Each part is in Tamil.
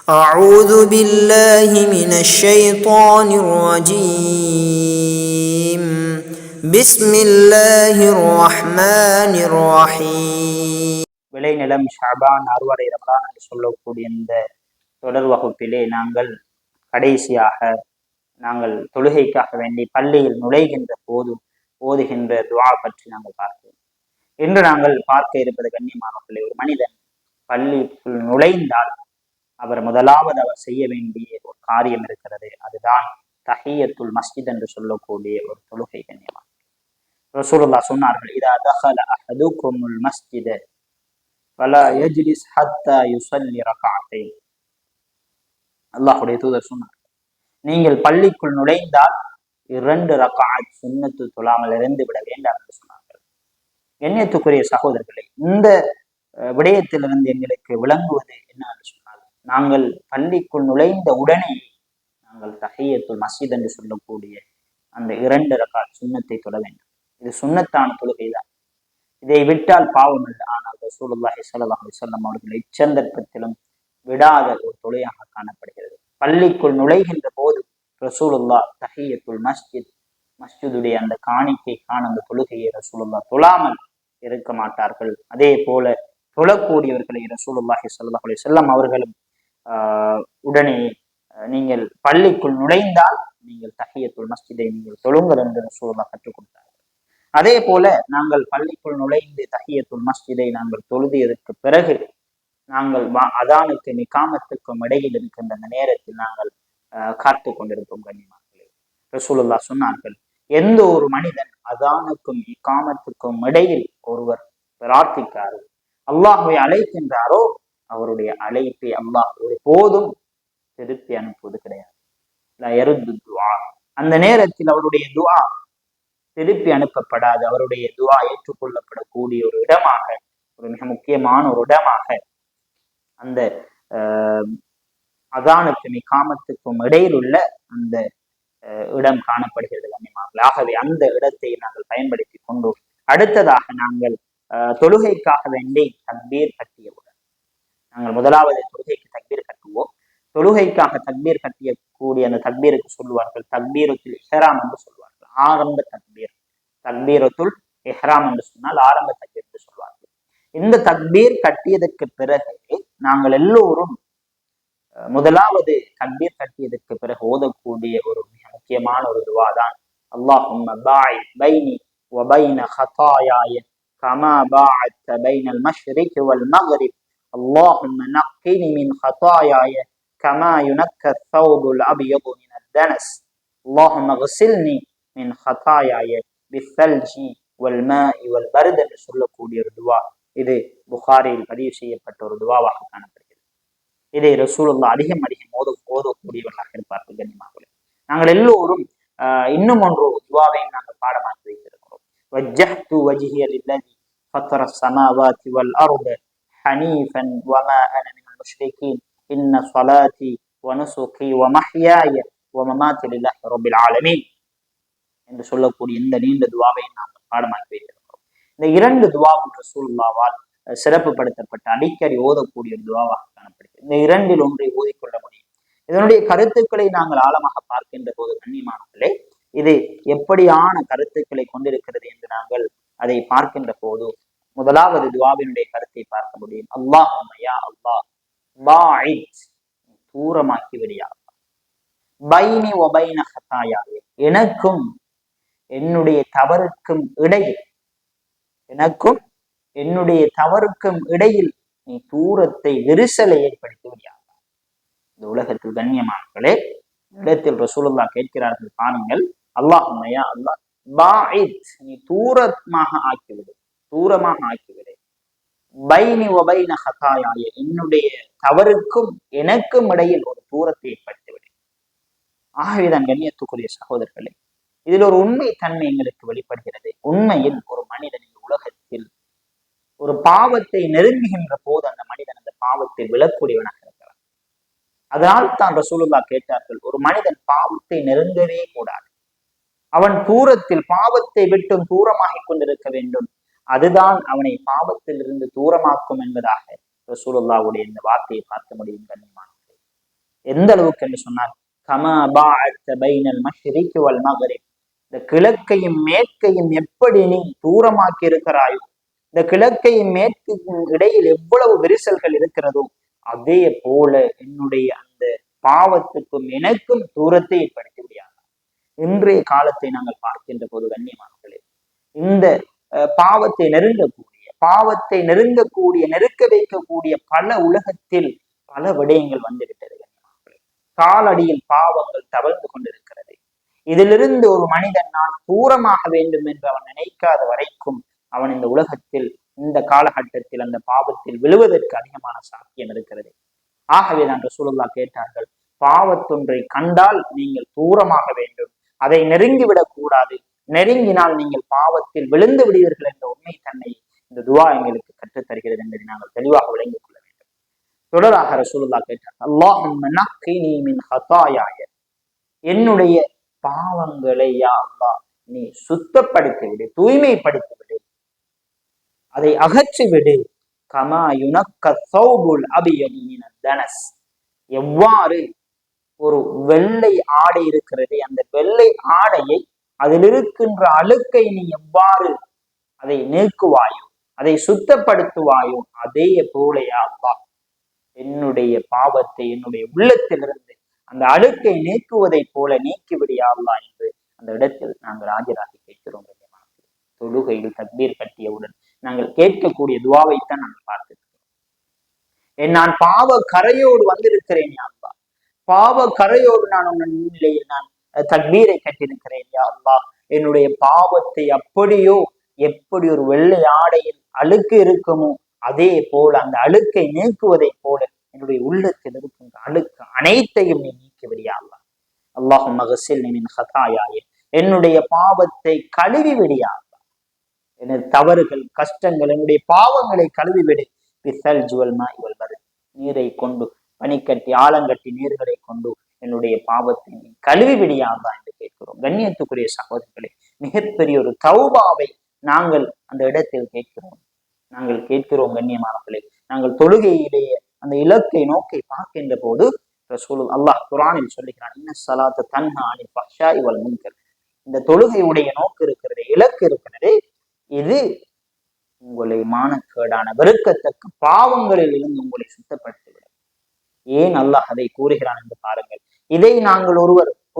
أعوذ بالله من الشيطان الرجيم بسم الله الرحمن الرحيم. விளைநிலம் ஷாபான் அறுவடை ரமலான் என்று சொல்லக்கூடிய இந்த தொடர் வகுப்பிலே நாங்கள் தொழுகைக்காக வேண்டி பள்ளியில் நுழைகின்ற போது ஓதுகின்ற துவா பற்றி நாங்கள் பார்க்கிறோம். இன்று நாங்கள் பார்க்க இருப்பது கண்ணியமானவர்களே, ஒரு மனிதன் பள்ளிக்குள் நுழைந்தால் முதலாவது அவர் செய்ய வேண்டிய ஒரு காரியம் இருக்கிறது. அதுதான் தஹியத்துல் மஸ்ஜித் என்று சொல்லக்கூடிய ஒரு தொழுகை. கண்ணியமாக ரசூலுல்லாஹ் சொன்னார்கள், இதா தஹல அஹதுகுமுல் மஸ்ஜித ஃபலா யஜ்லிஸ் ஹத்தா யுஸல்லி ரக்அத்தைன். அல்லாஹ்வுடைய தூதர் சொன்னார், நீங்கள் பள்ளிக்குள் நுழைந்தால் 2 ரக்அத் சுன்னத்து தொழாமல் இருந்து விட வேண்டாம் என்று சொன்னார்கள். கண்ணியத்துக்குரிய சகோதரர்களே, இந்த விடயத்திலிருந்து எங்களுக்கு விளங்குவது என்ன என்று சொன்னால், நாங்கள் பள்ளிக்குள் நுழைந்த உடனே நாங்கள் தஹியத்துல் மஸ்ஜித் என்று சொல்லக்கூடிய அந்த 2 ரக்அத் சுன்னத்தை தொழ வேண்டும். இது சுன்னத்தான தொழுகைதான். இதை விட்டால் பாவம் அல்ல. ஆனால் ரசூலுல்லாஹி ஸல்லல்லாஹு அலைஹி வஸல்லம் அவர்கள் இச்சந்தர்ப்பத்திலும் விடாத ஒரு தொழுகையாக காணப்படுகிறது. பள்ளிக்குள் நுழைகின்ற போது ரசூலுல்லாஹ் தஹியத்துல் மஸ்ஜிதுடைய அந்த காணிக்கைக்கான அந்த தொழுகையை ரசூலுல்லாஹ் தொழாமல் இருக்க மாட்டார்கள். அதே போல தொழக்கூடியவர்களை ரசூலுல்லாஹி ஸல்லல்லாஹு அலைஹி வஸல்லம் அவர்களும் உடனே நீங்கள் பள்ளிக்குள் நுழைந்தால் நீங்கள் தஹியத்துல் மஸ்ஜிதை நீங்கள் தொழுங்கள் என்று ரசூலுல்லாஹ் கற்றுக் கொடுத்தார்கள். அதே போல நாங்கள் பள்ளிக்குள் நுழைந்து தஹியத்துல் மஸ்ஜிதை நாங்கள் தொழுதியதற்கு பிறகு நாங்கள் அதானுக்கும் இகாமத்துக்கும் இடையில் இருக்கின்ற அந்த நேரத்தில் நாங்கள் காத்து கொண்டிருப்போம். கண்ணியமானவர்களே, ரசூலுல்லாஹ் சொன்னார்கள், எந்த ஒரு மனிதன் அதானுக்கும் இகாமத்துக்கும் இடையில் ஒருவர் பிரார்த்திக்காரோ, அல்லாஹ்வை அழைக்கின்றாரோ, அவருடைய அழைப்பை அல்லாஹ் ஒரு போதும் திருப்பி அனுப்புவது கிடையாது. அந்த நேரத்தில் அவருடைய துஆ திருப்பி அனுப்பப்படாது. அவருடைய துஆ ஏற்றுக்கொள்ளப்படக்கூடிய ஒரு இடமாக, ஒரு மிக முக்கியமான ஒரு இடமாக அந்த அதானுக்கும் இகாமத்துக்கும் இடையில் உள்ள அந்த இடம் காணப்படுகிறது. ஆகவே அந்த இடத்தை நாங்கள் பயன்படுத்தி கொண்டு அடுத்ததாக நாங்கள் தொழுகைக்காக வேண்டி தக்பீர் கட்டியவுடன் நாங்கள் முதலாவது தொழுகைக்கு தக்பீர் கட்டுவோம். தொழுகைக்காக தக்பீர் கட்டியக்கூடிய அந்த தக்பீருக்கு சொல்லுவார்கள் தக்பீரத்துல் இஹ்ராம் என்று சொல்வார்கள். ஆரம்ப தக்பீர், தக்பீரத்துல் இஹ்ராம் என்று சொன்னால் ஆரம்ப தக்பீர் என்று சொல்வார்கள். இந்த தக்பீர் கட்டியதற்கு பிறகு நாங்கள் எல்லோரும் முதலாவது தக்பீர் கட்டியதற்கு பிறகு ஓதக்கூடிய ஒரு மிக முக்கியமான ஒரு துஆ தான், அல்லாஹும்ம பாஇத் பைனி வ பைன ஹதாயாய கமா பாஅத்த பைனல் மஷ்ரிகி வல் மக்ரிப் அல்லாஹும்ம நக்கினி மின் ஹதாயாய கமா யுனக்கா ثوبுல் அப்யது மினத் தனஸ் அல்லாஹும்ம க்ஸில்னி மின் ஹதாயாய பிஸ்ஸல்ஜி வல் மாஇ வல் பர்த் என்று சொல்லக்கூடிய ஒரு துஆ. இது புகாரியில் பதிவு செய்யப்பட்ட ஒரு துஆவாக காணப்படுகிறது. இதை ரசூலுல்லாஹ் அதிகம் ஓதக்கூடியவர்களாக இருப்பார்கள். கண்ணியமானவர்களே, நாங்கள் எல்லோரும் இன்னும் ஒன்று துஆவை நாங்கள் பாடமாக்கி வைத்திருக்கிறோம். வஜ்ஜஹ்து வஜ்ஹிய லில்லதி ஃபத்தர ஸமாவாதி வல் அர்த ஹனீஃபன் வமா அன மினல் முஷ்ரிகீன் இன்ன ஸலாத்தி வ நுஸுகி வ மஹ்யாய வ மமாத்தி லில்லாஹி ரப்பில் ஆலமீன் என்று சொல்லக்கூடிய இந்த நீண்ட துஆவை நாங்கள் பாடமாக்கி வைத்திருக்கிறோம். இந்த 2 துஆவும் ரசூலுல்லாஹ்வால் சிறப்புப்படுத்தப்பட்ட அடிக்கடி ஓதக்கூடிய ஒரு துஆவாக காணப்படுகிறது. இந்த 2இல் ஒன்றை ஓதிக்கொள்ள முடியும். இதனுடைய கருத்துக்களை நாங்கள் ஆழமாக பார்க்கின்ற போது கண்ணியமானவர்களே, இது எப்படியான கருத்துக்களை கொண்டிருக்கிறது என்று நாங்கள் அதை பார்க்கின்ற போது முதலாவது துஆவினுடைய கருத்தை பார்க்க முடியும். அல்லாஹும்ம யா அல்லாஹ் பாஇத், தூரமாக்கி விடியா, பைனி வ பைன ஹதாயாய, எனக்கும் என்னுடைய தவறுக்கும் இடையில், எனக்கும் என்னுடைய தவறுக்கும் இடையில் நீ தூரத்தை விரிசலை ஏற்படுத்தி விடியாது. இந்த உலகத்தில் கண்ணியமானவர்களே, இடத்தில் ரசூலுல்லாஹ் கேட்கிறார்கள், பாருங்கள், அல்லாஹும்ம யா அல்லாஹ் பாஇத், நீ தூரமாக ஆக்கிவிடு, தூரமாக ஆக்கிவிடு, பைனி வ பைன ஹதாயாய, என்னுடைய தவறுக்கும் எனக்கும் இடையில் ஒரு தூரத்தை ஏற்படுத்திவிடு. ஆகவேதான் கண்ணியத்துக்குரிய சகோதரர்களே, இதில் ஒரு உண்மை தன்மை எங்களுக்கு வெளிப்படுகிறது. உண்மையில் ஒரு மனிதன் இந்த உலகத்தில் ஒரு பாவத்தை நெருங்குகின்ற போது அந்த மனிதன் அந்த பாவத்தை விழக்கூடியவனாக இருக்கிறான். அதனால் தான் ரசூலுல்லாஹ் கேட்டார்கள், ஒரு மனிதன் பாவத்தை நெருங்கவே கூடாது, அவன் தூரத்தில் பாவத்தை விட்டும் தூரமாகிக் கொண்டிருக்க வேண்டும், அதுதான் அவனை பாவத்தில் இருந்து தூரமாக்கும் என்பதாக ரசூலுல்லாஹ்வுடைய இந்த வார்த்தையை பார்க்க முடியும். கண்ணியமானவர்களே, எந்த அளவுக்கு என்று சொன்னால் கமா பாஅத்த பைனல் மஷ்ரிகி வல் மக்ரிப், இந்த கிழக்கையும் மேற்கையும் எப்படி நீ தூரமாக்கி இருக்கிறாயோ, இந்த கிழக்கையும் மேற்கையும் இடையில் எவ்வளவு விரிசல்கள் இருக்கிறதோ அதே போல என்னுடைய அந்த பாவத்துக்கும் எனக்கும் தூரத்தை ஏற்படுத்தி முடியாது. இன்றைய காலத்தை நாங்கள் பார்க்கின்ற போது கண்ணியமானவர்களே, இந்த பாவத்தை நெருக்க வைக்கக்கூடிய பல உலகத்தில் பல விடயங்கள் வந்துவிட்டது. காலடியில் பாவங்கள் தவழ்ந்து கொண்டிருக்கிறது. இதிலிருந்து ஒரு மனிதன் நான் தூரமாக வேண்டும் என்று அவன் நினைக்காத வரைக்கும் அவன் இந்த உலகத்தில் இந்த காலகட்டத்தில் அந்த பாவத்தில் விழுவதற்கு அதிகமான சாத்தியம் இருக்கிறது. ஆகவேதான் ரசூலுல்லாஹ் கேட்டார்கள், பாவத்தொன்றை கண்டால் நீங்கள் தூரமாக வேண்டும், அதை நெருங்கிவிடக் கூடாது, நெருங்கினால் நீங்கள் பாவத்தில் விழுந்து விடுவீர்கள் என்ற உண்மை தன்னை இந்த துவா எங்களுக்கு கற்றுத் தருகிறது என்பதை நாங்கள் தெளிவாக விளங்கிக் கொள்ள வேண்டும். தொடராக ரசூலுல்லாஹ் கேட்டார்கள், அல்லாஹும்ம நக்கினி மின் ஹதாயாய, என்னுடைய பாவங்களை யா அல்லாஹ் நீ சுத்தப்படுத்தி விடு, தூய்மைப்படுத்தி விடு, அதை அகற்றிவிடு. கமா யுனக்க ஸௌபுல் அபியது மினத் தனஸ், எவ்வாறு ஒரு வெள்ளை ஆடை இருக்கிறது, அந்த வெள்ளை ஆடையை அதில் இருக்கின்ற அழுக்கை நீ எவ்வாறு அதை நீக்குவாயோ, அதை சுத்தப்படுத்துவாயோ, அதே போல யா அல்லாஹ் என்னுடைய பாவத்தை என்னுடைய உள்ளத்திலிருந்து அந்த அழுக்கை நீக்குவதை போல நீக்கிவிடியா அல்லாஹ் என்று அந்த இடத்தில் நாங்கள் ஆஜராகி கேட்கிறோம். தொழுகையில் தக்பீர் கட்டியவுடன் நாங்கள் கேட்கக்கூடிய துவாவைத்தான் நாங்கள் பார்த்துக்கிறோம். நான் பாவ கரையோடு வந்திருக்கிறேன் யா அல்லாஹ், பாவ கரையோடு நான் நிலையில் நான் தக்பீரை கட்டியிருக்கிறேன் யா அல்லாஹ், என்னுடைய பாவத்தை அப்படியோ எப்படி ஒரு வெள்ளை ஆடையில் அழுக்கு இருக்குமோ அதே போல அந்த அழுக்கை நீக்குவதை போல என்னுடைய உள்ளத்தில் இருக்கின்ற அழுக்கு அனைத்தையும் நீ நீக்கிவிடியா அல்லாஹ். அல்லாஹும்ம கஸில்னி மின் ஹதாயாய, என்னுடைய பாவத்தை கழுவி விடியா அல்லாஹ், எனது தவறுகள் கஷ்டங்கள் என்னுடைய பாவங்களை கழுவி விடு. பிசல் ஜுவல் மாய் வல் பர்த், நீரை கொண்டு பனிக்கட்டி ஆலங்கட்டி நீர்களை கொண்டு என்னுடைய பாவத்தை நீ கழுவி விடியா அல்லாஹ் என்று கேட்கிறோம். கண்ணியத்துக்குரிய சகோதரர்களே, மிகப்பெரிய ஒரு தௌபாவை நாங்கள் அந்த இடத்தில் கேட்கிறோம் கண்ணியமானவர்களே. நாங்கள் தொழுகையிலேயே அந்த இலக்கை நோக்கி பார்க்கின்ற போது அல்லாஹ் குர்ஆனில் சொல்லுகிறான், இன்ன ஸலாத்த தன்ஹா அனில் ஃபஹ்ஷாஇ வல் முன்கர், இந்த தொழுகையுடைய நோக்கு இருக்கிறதே, இலக்கு இருக்கிறதே, இது உங்களை மானக்கேடான வெறுக்கத்தக்க பாவங்களில் இருந்து உங்களை சுத்தப்படுத்திவிடும். ஏன் அல்லாஹ் அதை கூறுகிறான் என்று பாருங்கள். இதை நாங்கள்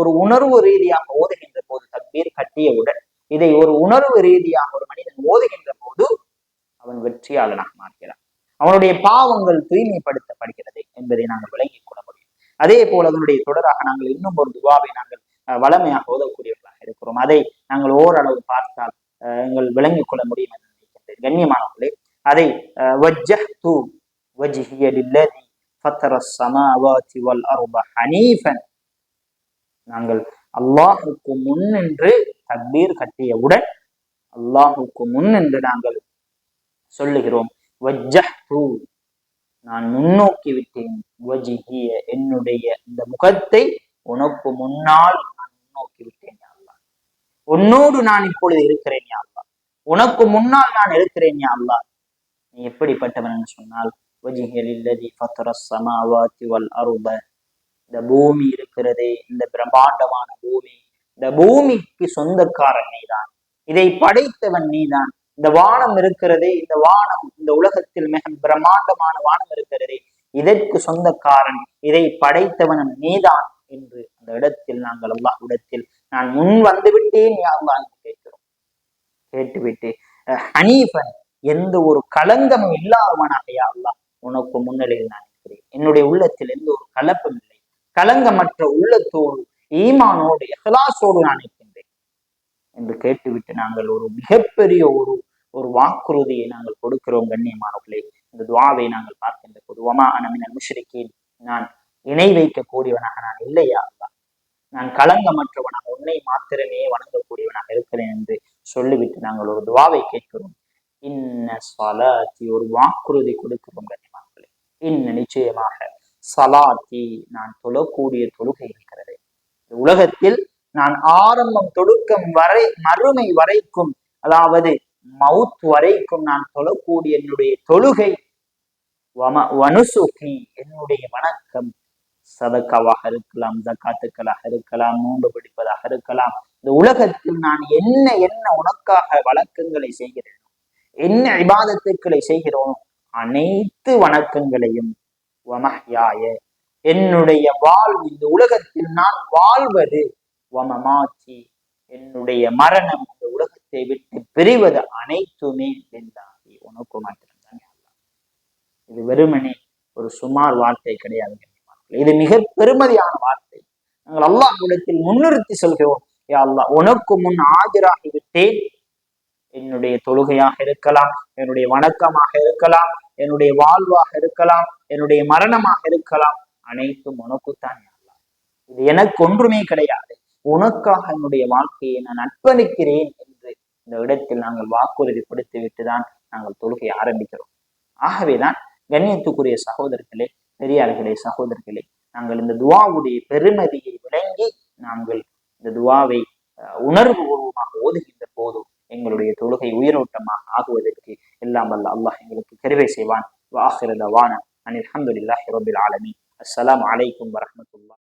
ஒரு உணர்வு ரீதியாக ஓதுகின்ற போது, தக்பீர் கட்டியவுடன் இதை ஒரு உணர்வு ரீதியாக ஒரு மனிதன் ஓதுகின்ற போது அவன் வெற்றியாளனாக மாறுகிறான், அவனுடைய பாவங்கள் தூய்மைப்படுத்தப்படுகிறது என்பதை நாங்கள் விளங்கிக் கொள்ள முடியும். அதே போல அதனுடைய தொடராக நாங்கள் இன்னும் ஒரு துவாவை நாங்கள் வளமையாக ஓதக்கூடியவர்களாக இருக்கிறோம். அதை நாங்கள் ஓரளவு பார்த்தால் எங்கள் விளங்கிக் கொள்ள முடியும் என்று நினைக்கின்றேன். கண்ணியமானவர்களே, அதை வஜ்ஜஹ்து வஜ்ஹிய லில்லதி ஃபத்தரஸ் ஸமாவாதி வல் அர்த ஹனீஃபன், நாங்கள் அல்லாஹுக்கு முன்னின்று தக்பீர் கட்டியவுடன் அல்லாஹுக்கு முன்னின்று நாங்கள் சொல்லுகிறோம், வஜ்ஜஹ்து, நான் முன்னோக்கி விட்டேன், வஜ்ஹிய, என்னுடைய இந்த முகத்தை உனக்கு முன்னால் நான் முன்னோக்கி விட்டேன் யா அல்லாஹ், உன்னோடு நான் இப்பொழுது இருக்கிறேன் யா அல்லாஹ், உனக்கு முன்னால் நான் இருக்கிறேன் யா அல்லாஹ். நீ எப்படிப்பட்டவன் என்று சொன்னால், வஜ்ஹிய லில்லதி ஃபத்தரஸ் ஸமாவாதி வல் அர்த, இந்த பூமி இருக்கிறதே, இந்த பிரம்மாண்டமான பூமி, இந்த பூமிக்கு சொந்தக்காரன் நீதான், இதை படைத்தவன் நீதான். இந்த வானம் இருக்கிறதே, இந்த வானம், இந்த உலகத்தில் மிக பிரம்மாண்டமான வானம் இருக்கிறதே, இதற்கு சொந்தக்காரன், இதை படைத்தவன் நீதான் என்று அந்த இடத்தில் நாங்கள் அல்லாஹ் இடத்தில் நான் முன் வந்து விட்டேன் யா அல்லாஹ் என்று கேட்கிறோம். கேட்டுவிட்டு ஹனீஃபன், எந்த ஒரு களங்கமும் இல்லாதவனாக யா அல்லாஹ் உனக்கு முன்னிலையில் நான் இருக்கிறேன், என்னுடைய உள்ளத்தில் எந்த ஒரு கலப்பும் இல்லை, களங்கமற்ற உள்ளத்தோடு ஈமானோடு இஹ்லாஸோடு நான் இருக்கின்றேன் என்று கேட்டுவிட்டு நாங்கள் ஒரு மிகப்பெரிய ஒரு வாக்குறுதியை நாங்கள் கொடுக்கிறோம். கண்ணியமானவர்களே, இந்த துஆவை நாங்கள் பார்க்கின்ற போது, வமா அன மினல் முஷ்ரிகீன், நான் இணை வைக்கக்கூடியவனாக நான் இல்லையா அல்லாஹ், நான் களங்கமற்றவனாக உன்னை மாத்திரமே வணங்கக்கூடியவனாக இருக்கிறேன் என்று சொல்லிவிட்டு நாங்கள் ஒரு துஆவை கேட்கிறோம். இன்ன ஸலாத்தி, ஒரு வாக்குறுதி கொடுக்கிறோம் கண்ணியமானவர்களே. நிச்சயமாக ஸலாத்தி, நான் தொழக்கூடிய தொழுகை இருக்கிறது, உலகத்தில் நான் ஆரம்பம் தொடுக்கம் வரை மறுமை வரைக்கும், அதாவது மவுத் வரைக்கும் நான் தொழக்கூடிய என்னுடைய தொழுகை, வனுசுகி, என்னுடைய வணக்கம், சதக்காவாக இருக்கலாம், ஜக்காத்துக்களாக இருக்கலாம், நோன்பு பிடிப்பதாக இருக்கலாம். இந்த உலகத்தில் நான் என்ன என்ன உனக்காக வழக்கங்களை செய்கிறேன், என்ன இபாதத்துக்களை செய்கிறோம், அனைத்து வணக்கங்களையும் வமஹ்யாய என்னுடைய வாழ்வு, இந்த உலகத்தில் நான் வாழ்வது, வமமாத்தி என்னுடைய மரணம், இந்த உலகத்தை விட்டு பிரிவது அனைத்துமே லில்லாஹி உனக்கு மட்டும்தான். இது வெறுமனே ஒரு சுமார் வார்த்தை கிடையாது, இது மிக பெருமதியான வார்த்தை. நாங்கள் அல்லாஹ்விடத்தில் முன்னிறுத்தி சொல்கிறோம், யா அல்லாஹ் உனக்கு முன் ஆஜராகி விட்டேன். என்னுடைய தொழுகையாக இருக்கலாம், என்னுடைய வணக்கமாக இருக்கலாம், என்னுடைய வாழ்வாக இருக்கலாம், என்னுடைய மரணமாக இருக்கலாம், அனைத்தும் உனக்குத்தான். இது எனக்கு ஒன்றுமே கிடையாது, உனக்காக என்னுடைய வாழ்க்கையை நான் அர்ப்பணிக்கிறேன் என்று இந்த இடத்தில் நாங்கள் வாக்குறுதி கொடுத்து விட்டுதான் நாங்கள் தொழுகை ஆரம்பிக்கிறோம். ஆகவேதான் கண்ணியத்துக்குரிய சகோதரர்களே, பெரியார்களே, சகோதரர்களே, நாங்கள் இந்த துவாவுடைய பெருமதியை விளங்கி நாங்கள் இந்த துவாவை உணர்வுபூர்வமாக ஓதுகின்ற போது எங்களுடைய தொழுகை உயிரோட்டமாக ஆகுவதற்கு எல்லாம் வல்ல அல்லாஹ் எங்களுக்கு கிருபை செய்வான். வாஹிர தவானா அனில் ஹம்துலில்லாஹி ரப்பில் ஆலமீன். அஸ்ஸலாமு அலைக்கும் வரஹ்மத்துல்லாஹி